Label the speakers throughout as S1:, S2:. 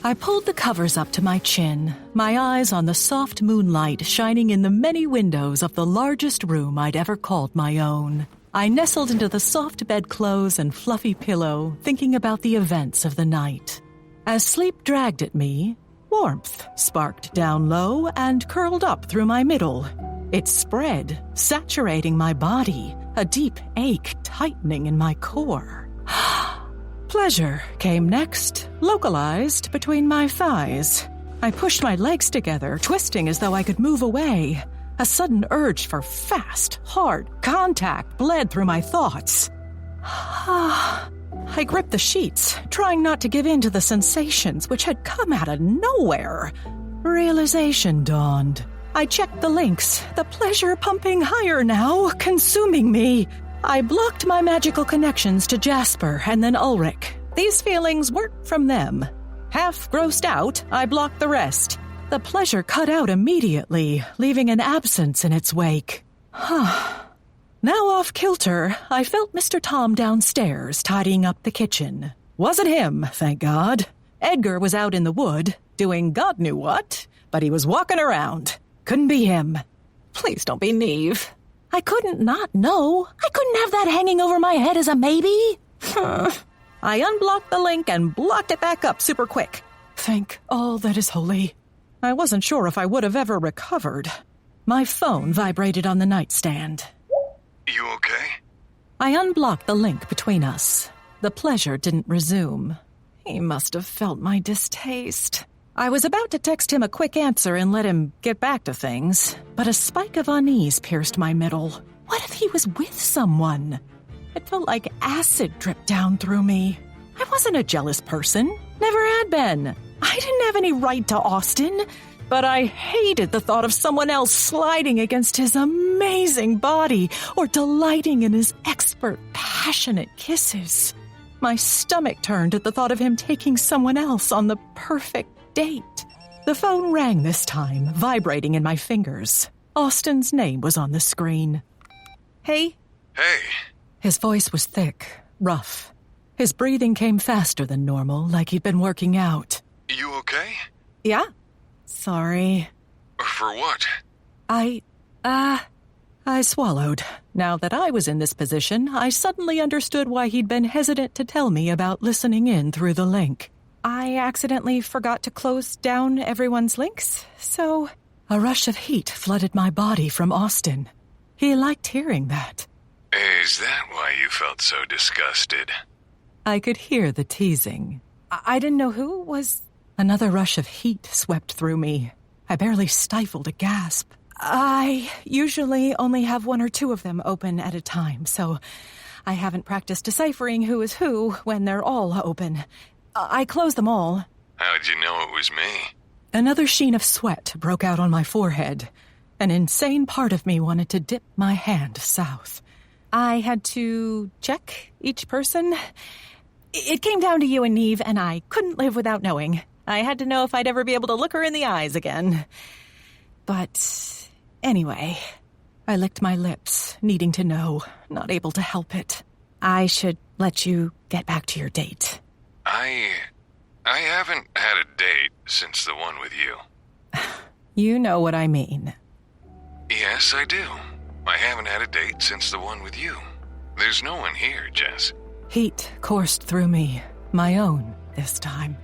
S1: I pulled the covers up to my chin, my eyes on the soft moonlight shining in the many windows of the largest room I'd ever called my own. I nestled into the soft bedclothes and fluffy pillow, thinking about the events of the night. As sleep dragged at me, warmth sparked down low and curled up through my middle. It spread, saturating my body, a deep ache tightening in my core. Pleasure came next, localized between my thighs. I pushed my legs together, twisting as though I could move away. A sudden urge for fast, hard contact bled through my thoughts. I gripped the sheets, trying not to give in to the sensations which had come out of nowhere. Realization dawned. I checked the links, the pleasure pumping higher now, consuming me. I blocked my magical connections to Jasper and then Ulrich. These feelings weren't from them. Half grossed out, I blocked the rest. The pleasure cut out immediately, leaving an absence in its wake. Now off kilter, I felt Mr. Tom downstairs tidying up the kitchen. Wasn't him, thank God. Edgar was out in the wood, doing God knew what, but he was walking around. Couldn't be him. Please don't be Neve. I couldn't not know. I couldn't have that hanging over my head as a maybe. I unblocked the link and blocked it back up super quick. Thank all that is holy. I wasn't sure if I would have ever recovered. My phone vibrated on the nightstand.
S2: You okay?
S1: I unblocked the link between us. The pleasure didn't resume. He must have felt my distaste. I was about to text him a quick answer and let him get back to things, but a spike of unease pierced my middle. What if he was with someone? It felt like acid dripped down through me. I wasn't a jealous person. Never had been. I didn't have any right to Austin, but I hated the thought of someone else sliding against his amazing body or delighting in his expert, passionate kisses. My stomach turned at the thought of him taking someone else on the perfect date. The phone rang this time, vibrating in my fingers. Austin's name was on the screen. Hey?
S2: Hey.
S1: His voice was thick, rough. His breathing came faster than normal, like he'd been working out.
S2: You okay?
S1: Yeah. Sorry.
S2: For what?
S1: I swallowed. Now that I was in this position, I suddenly understood why he'd been hesitant to tell me about listening in through the link. I accidentally forgot to close down everyone's links, so a rush of heat flooded my body from Austin. He liked hearing that.
S2: Is that why you felt so disgusted?
S1: I could hear the teasing. I didn't know who was... Another rush of heat swept through me. I barely stifled a gasp. I usually only have one or two of them open at a time, so I haven't practiced deciphering who is who when they're all open. I closed them all.
S2: How'd you know it was me?
S1: Another sheen of sweat broke out on my forehead. An insane part of me wanted to dip my hand south. I had to check each person. It came down to you and Neve, and I couldn't live without knowing. I had to know if I'd ever be able to look her in the eyes again. But anyway, I licked my lips, needing to know, not able to help it. I should let you get back to your date.
S2: I haven't had a date since the one with you.
S1: You know what I mean.
S2: Yes, I do. I haven't had a date since the one with you. There's no one here, Jess.
S1: Heat coursed through me, my own this time.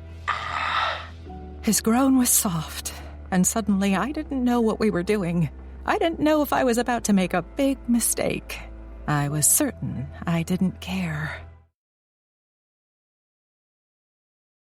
S1: His groan was soft, and suddenly I didn't know what we were doing. I didn't know if I was about to make a big mistake. I was certain I didn't care.